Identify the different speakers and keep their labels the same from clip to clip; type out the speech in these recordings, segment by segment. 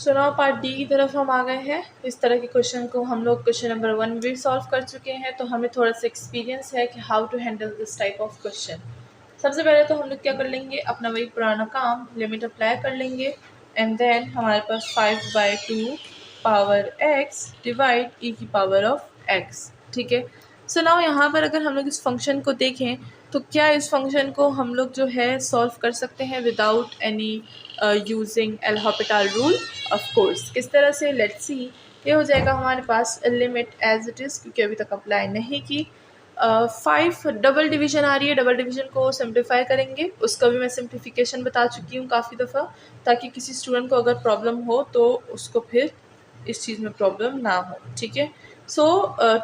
Speaker 1: So now part D की तरफ हम आ गए हैं। इस तरह के क्वेश्चन को हम लोग क्वेश्चन नंबर 1 भी सॉल्व कर चुके हैं, तो हमें थोड़ा सा एक्सपीरियंस है कि how to handle this type of question. सबसे पहले तो हम लोग क्या कर लेंगे, अपना वही पुराना काम लिमिट अप्लाई कर लेंगे एंड देन हमारे पास 5/2 पावर x डिवाइड ई की पावर ऑफ x। ठीक है। सो नाउ यहाँ पर अगर हम लोग इस फंक्शन को देखें तो क्या इस फंक्शन को हम लोग जो है सॉल्व कर सकते हैं without any using L Hôpital rule. Of course किस तरह से, लेट्स सी। ये हो जाएगा हमारे पास लिमिट एज इट इज़, क्योंकि अभी तक अप्लाई नहीं की। 5 डबल डिवीज़न आ रही है, डबल डिवीज़न को सिंप्लीफाई करेंगे, उसका भी मैं सिंप्लीफिकेशन बता चुकी हूँ काफ़ी दफ़ा, ताकि किसी स्टूडेंट को अगर प्रॉब्लम हो तो उसको फिर इस चीज़ में प्रॉब्लम ना हो। ठीक है। सो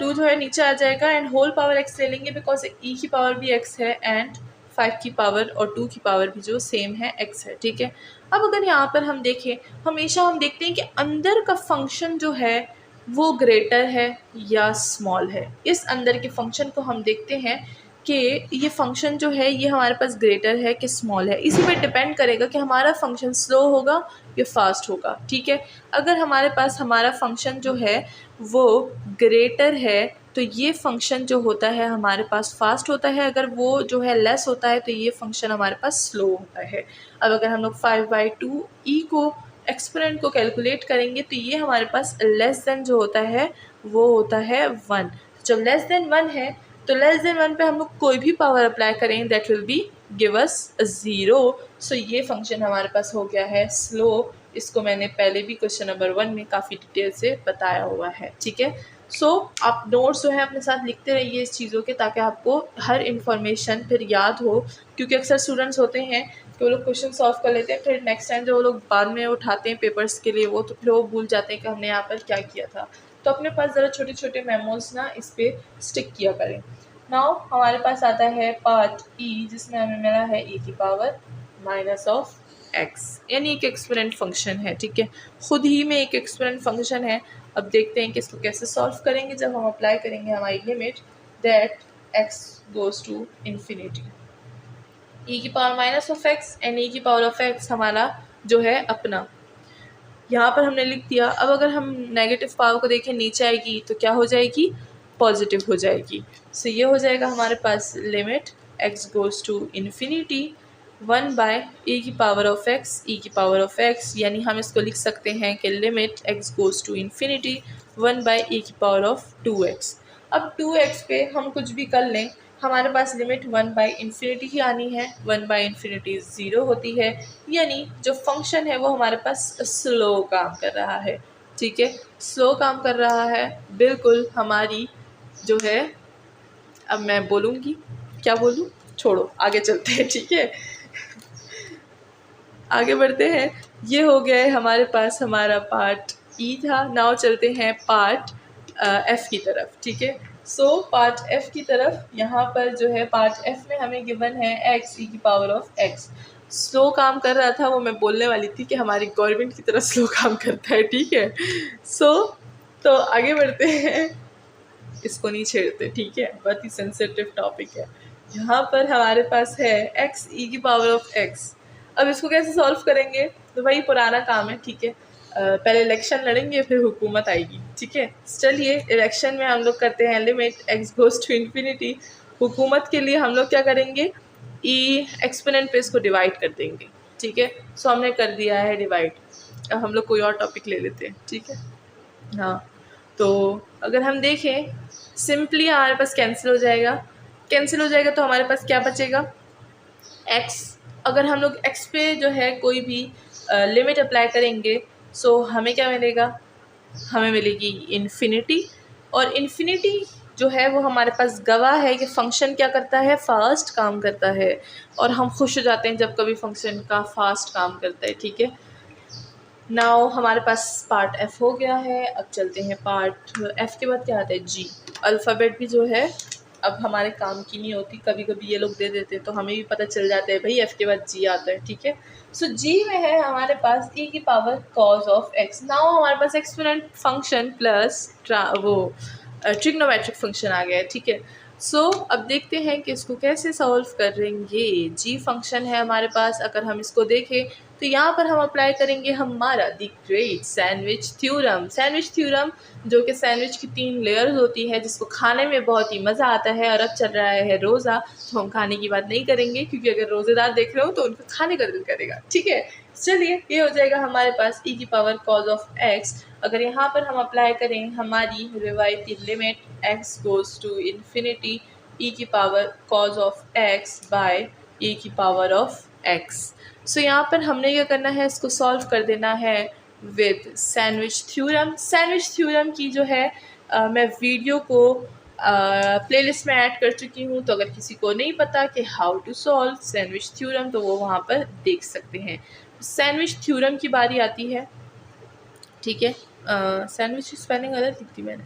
Speaker 1: 2 जो है नीचे आ जाएगा एंड होल पावर x ले लेंगे बिकॉज ई की पावर भी x है एंड 5 की पावर और 2 की पावर भी जो सेम है x है। ठीक है। अब अगर यहाँ पर हम देखें, हमेशा हम देखते हैं कि अंदर का फंक्शन जो है वो ग्रेटर है या स्मॉल है। इस अंदर के फंक्शन को हम देखते हैं कि ये फंक्शन जो है ये हमारे पास ग्रेटर है कि स्मॉल है। इसी पर डिपेंड करेगा कि हमारा फंक्शन स्लो होगा या फास्ट होगा। ठीक है। अगर हमारे पास हमारा फंक्शन जो है वो ग्रेटर है तो ये फंक्शन जो होता है हमारे पास फास्ट होता है, अगर वो जो है लेस होता है तो ये फंक्शन हमारे पास स्लो होता है। अब अगर हम लोग 5/2 ई को एक्सपोनेंट को कैलकुलेट करेंगे तो ये हमारे पास लेस देन जो होता है वो होता है 1। जब लेस देन 1 है तो लेस देन 1 पे हम लोग कोई भी पावर अप्लाई करें that will be give us 0। सो ये फंक्शन हमारे पास हो गया है स्लो। इसको मैंने पहले भी क्वेश्चन नंबर 1 में काफ़ी डिटेल से बताया हुआ है। ठीक है। सो आप नोट्स जो है अपने साथ लिखते रहिए इस चीज़ों के, ताकि आपको हर इन्फॉर्मेशन फिर याद हो, क्योंकि अक्सर स्टूडेंट्स होते हैं कि वो लोग क्वेश्चन सॉल्व कर लेते हैं, फिर नेक्स्ट टाइम जो वो लोग बाद में उठाते हैं पेपर्स के लिए वो तो फिर वो भूल जाते हैं कि हमने यहाँ पर क्या किया था। तो अपने पास ज़रा छोटे छोटे मेमोज ना इस पर स्टिक किया करें। नाउ हमारे पास आता है पार्ट ई, जिसमें हमें मिला है ई की पावर माइनस ऑफ x, यानी एक एक्सपोनेंट फंक्शन है। ठीक है। खुद ही में एक एक्सपोनेंट फंक्शन है। अब देखते हैं कि इसको कैसे सॉल्व करेंगे जब हम अप्लाई करेंगे हमारी limit that x goes to infinity. E की power minus of x and e की पावर ऑफ x हमारा जो है अपना, यहाँ पर हमने लिख दिया। अब अगर हम नेगेटिव पावर को देखें नीचे आएगी तो क्या हो जाएगी, पॉजिटिव हो जाएगी। सो ये हो जाएगा हमारे पास limit x goes to infinity 1/e की पावर ऑफ x e की पावर ऑफ x, यानी हम इसको लिख सकते हैं कि limit x goes to infinity 1/e की पावर ऑफ 2x। अब 2x पे हम कुछ भी कर लें, हमारे पास लिमिट 1/इन्फिनिटी ही आनी है। 1/इन्फिनिटी 0 होती है, यानी जो फंक्शन है वो हमारे पास स्लो काम कर रहा है। ठीक है। स्लो काम कर रहा है बिल्कुल हमारी जो है, अब मैं बोलूँगी क्या बोलूँ, छोड़ो आगे चलते हैं। ठीक है, आगे बढ़ते हैं। ये हो गया है हमारे पास हमारा पार्ट ई था। नाउ चलते हैं पार्ट एफ की तरफ। ठीक है। सो पार्ट एफ की तरफ, यहाँ पर जो है पार्ट एफ में हमें गिवन है एक्स ई की पावर ऑफ एक्स। स्लो काम कर रहा था वो मैं बोलने वाली थी कि हमारी गवर्नमेंट की तरह स्लो काम करता है। ठीक है। सो तो आगे बढ़ते हैं, इसको नहीं छेड़ते। ठीक है, बहुत ही सेंसिटिव टॉपिक है। यहाँ पर हमारे पास है एक्स ई की पावर ऑफ एक्स। अब इसको कैसे सॉल्व करेंगे, तो भाई पुराना काम है। ठीक है। पहले इलेक्शन लड़ेंगे फिर हुकूमत आएगी। ठीक है। चलिए इलेक्शन में हम लोग करते हैं limit X goes to infinity. हुकूमत के लिए हम लोग क्या करेंगे, ई एक्सपोनेंट पे इसको डिवाइड कर देंगे। ठीक है। सो हमने कर दिया है डिवाइड। अब हम लोग कोई और टॉपिक ले लेते हैं। ठीक है। हाँ, तो अगर हम देखें सिंपली हमारे पास कैंसिल हो जाएगा। कैंसिल हो जाएगा तो हमारे पास क्या बचेगा, x। अगर हम लोग x पे जो है कोई भी लिमिट अप्लाई करेंगे सो हमें क्या मिलेगा, हमें मिलेगी इन्फिनिटी। और इन्फिनिटी जो है वो हमारे पास गवाह है कि फ़ंक्शन क्या करता है, फास्ट काम करता है। और हम खुश हो जाते हैं जब कभी फंक्शन का फास्ट काम करता है। ठीक है। नाउ हमारे पास पार्ट एफ हो गया है। अब चलते हैं पार्ट एफ के बाद क्या आता है, जी। अल्फ़ाबेट भी जो है अब हमारे काम की नहीं होती, कभी कभी ये लोग दे देते हैं तो हमें भी पता चल जाता है भाई एफ के बाद जी आता है। ठीक है। सो जी में है हमारे पास ई की power cos of x. Now हमारे पास एक्सपोनेंट फंक्शन प्लस वो ट्रिग्नोमेट्रिक फंक्शन आ गया है। ठीक है। सो अब देखते हैं कि इसको कैसे सॉल्व करेंगे। जी फंक्शन है हमारे पास, अगर हम इसको देखें तो यहाँ पर हम अप्लाई करेंगे हमारा the great sandwich theorem. Sandwich theorem जो कि सैंडविच की 3 लेयर्स होती है, जिसको खाने में बहुत ही मज़ा आता है। और अब चल रहा है रोज़ा, तो हम खाने की बात नहीं करेंगे, क्योंकि अगर रोज़ेदार देख रहे हो तो उनको खाने का दिल करेगा। ठीक है, चलिए ये हो जाएगा हमारे पास e की पावर कॉज ऑफ x। अगर यहाँ पर हम अप्लाई करें हमारी रिवायती limit x goes to infinity e की power cos of x by e की पावर ऑफ x। सो यहाँ पर हमने क्या करना है, इसको सॉल्व कर देना है with sandwich theorem. Sandwich theorem की जो है मैं वीडियो को प्लेलिस्ट में ऐड कर चुकी हूँ, तो अगर किसी को नहीं पता कि how to solve sandwich theorem तो वो वहाँ पर देख सकते हैं। सैंडविच थ्योरम की बारी आती है। ठीक है, सैंडविच की स्पेलिंग गलत लिखी मैंने,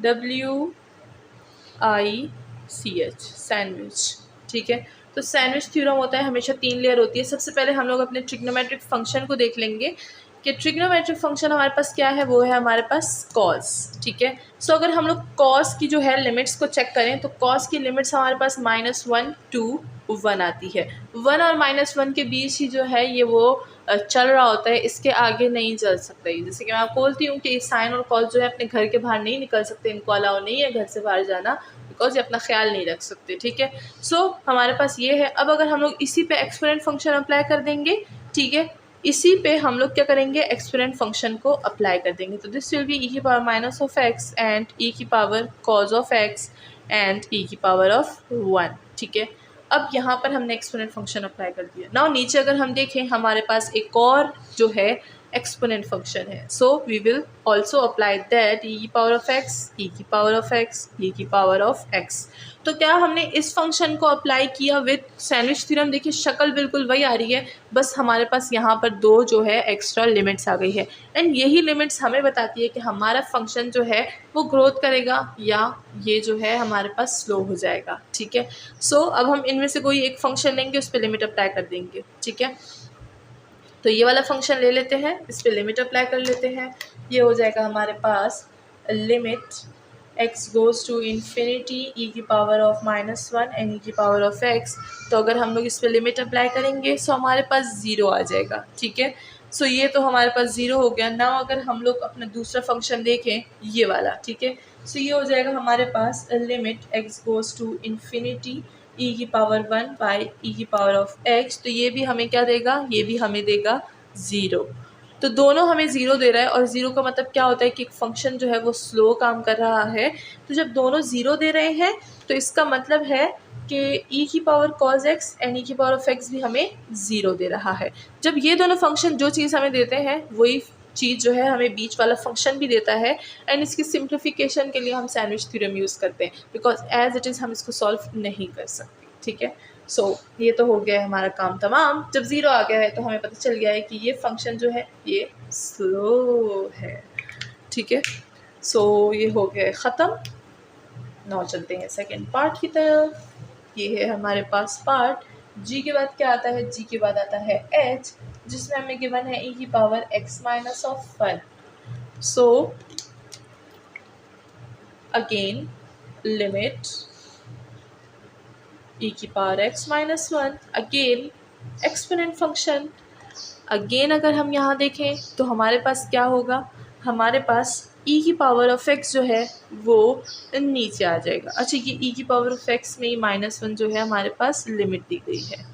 Speaker 1: WICH सैंडविच। ठीक है, तो सैंडविच थ्योरम होता है, हमेशा 3 लेयर होती है। सबसे पहले हम लोग अपने ट्रिग्नोमेट्रिक फंक्शन को देख लेंगे कि ट्रिग्नोमेट्रिक फंक्शन हमारे पास क्या है, वो है हमारे पास कॉस। ठीक है, सो अगर हम लोग कॉस की जो है लिमिट्स को चेक करें तो कॉस की लिमिट्स हमारे पास -1 to 1 आती है। 1 और -1 के बीच ही जो है ये वो चल रहा होता है, इसके आगे नहीं चल सकता। जैसे कि मैं आपको बोलती हूँ कि साइन और कॉस जो है अपने घर के बाहर नहीं निकल सकते, इनको अलाउ नहीं है घर से बाहर जाना, बिकॉज ये अपना ख्याल नहीं रख सकते। ठीक है, सो हमारे पास ये है। अब अगर हम लोग इसी पे एक्सपोनेंट फंक्शन अप्लाई कर देंगे, ठीक है, इसी पे हम लोग क्या करेंगे, एक्सपोनेंट फंक्शन को अप्लाई कर देंगे। तो दिस विल बी e की power minus of x and e की power cos of x and e की पावर ऑफ 1। ठीक है, अब यहाँ पर हमने एक्सपोनेंट फंक्शन अप्लाई कर दिया। नाउ नीचे अगर हम देखें हमारे पास एक और जो है एक्सपोनेंट फंक्शन है, so we will also apply that e की पावर ऑफ x, e की पावर ऑफ x, e की पावर ऑफ x। तो क्या हमने इस फंक्शन को अप्लाई किया विद सैंडविच थ्योरम। देखिए शक्ल बिल्कुल वही आ रही है, बस हमारे पास यहाँ पर 2 जो है एक्स्ट्रा लिमिट्स आ गई है। एंड यही लिमिट्स हमें बताती है कि हमारा फंक्शन जो है वो ग्रोथ करेगा या ये जो है हमारे पास स्लो हो जाएगा। ठीक है, सो अब हम इनमें से कोई एक फंक्शन लेंगे, उस पर लिमिट अप्लाई कर देंगे। ठीक है, तो ये वाला फंक्शन ले लेते हैं, इस पर लिमिट अप्लाई कर लेते हैं। ये हो जाएगा हमारे पास limit x goes to infinity e की पावर ऑफ -1 एंड e की पावर ऑफ x। तो अगर हम लोग इस पर लिमिट अप्लाई करेंगे सो हमारे पास 0 आ जाएगा। ठीक है, सो ये तो हमारे पास 0 हो गया। नाउ अगर हम लोग अपना दूसरा फंक्शन देखें, ये वाला, ठीक है, सो ये हो जाएगा हमारे पास limit x goes to infinity e की पावर 1 बाई e की पावर ऑफ x। तो ये भी हमें क्या देगा, ये भी हमें देगा 0। तो दोनों हमें 0 दे रहा है, और 0 का मतलब क्या होता है कि एक फंक्शन जो है वो स्लो काम कर रहा है। तो जब दोनों 0 दे रहे हैं तो इसका मतलब है कि e की power cos x and e की पावर ऑफ x भी हमें 0 दे रहा है। जब ये दोनों फंक्शन जो चीज़ हमें देते हैं वही चीज़ जो है हमें बीच वाला फंक्शन भी देता है। एंड इसकी सिंप्लीफिकेशन के लिए हम सैंडविच थ्योरम यूज़ करते हैं, बिकॉज एज इट इज़ हम इसको सॉल्व नहीं कर सकते। ठीक है, सो ये तो हो गया है हमारा काम तमाम। जब 0 आ गया है तो हमें पता चल गया है कि ये फंक्शन जो है ये स्लो है। ठीक है, सो ये हो गया ख़त्म। नाउ चलते हैं सेकेंड पार्ट की तरफ। ये है हमारे पास पार्ट। g के बाद क्या आता है, g के बाद आता है h, जिसमें हमें गिवन है e की power x minus of 1। So again limit e की power x minus 1, again exponent function. Again अगर हम यहाँ देखें तो हमारे पास क्या होगा, हमारे पास e की पावर ऑफ x जो है वो नीचे आ जाएगा। अच्छा, ये e की पावर ऑफ x में -1 जो है हमारे पास लिमिट दी गई है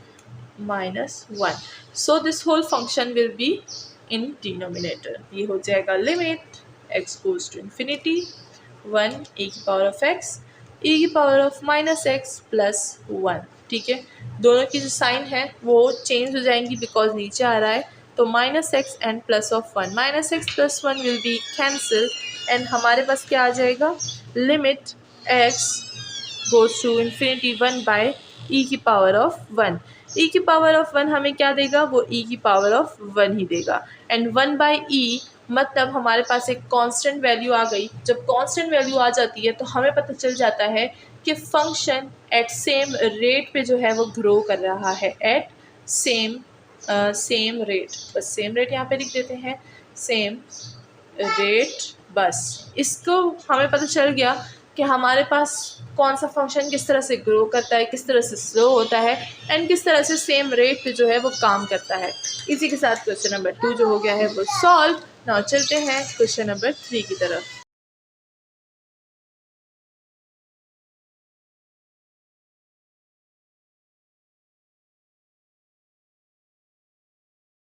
Speaker 1: -1। So this whole function will be in denominator. ये हो जाएगा limit x goes to infinity 1 e की पावर ऑफ x, e की पावर ऑफ -x प्लस 1। ठीक है, दोनों की जो साइन है वो चेंज हो जाएंगी बिकॉज नीचे आ रहा है। तो -x and plus of 1, -x plus 1 will be cancel and हमारे पास क्या आ जाएगा, limit x goes to infinity 1 by e की पावर ऑफ 1। e की पावर ऑफ 1 हमें क्या देगा, वो e की पावर ऑफ 1 ही देगा। एंड 1 बाई e मतलब हमारे पास एक कांस्टेंट वैल्यू आ गई। जब कांस्टेंट वैल्यू आ जाती है तो हमें पता चल जाता है कि फंक्शन एट सेम रेट पे जो है वो ग्रो कर रहा है, एट सेम रेट। बस सेम रेट यहाँ पे लिख देते हैं, सेम रेट। बस इसको हमें पता चल गया कि हमारे पास कौन सा फंक्शन किस तरह से ग्रो करता है, किस तरह से स्लो होता है एंड किस तरह से सेम रेट पे जो है वो काम करता है। इसी के साथ क्वेश्चन नंबर 2 जो हो गया है वो सॉल्व। नाउ चलते हैं क्वेश्चन नंबर 3 की तरफ।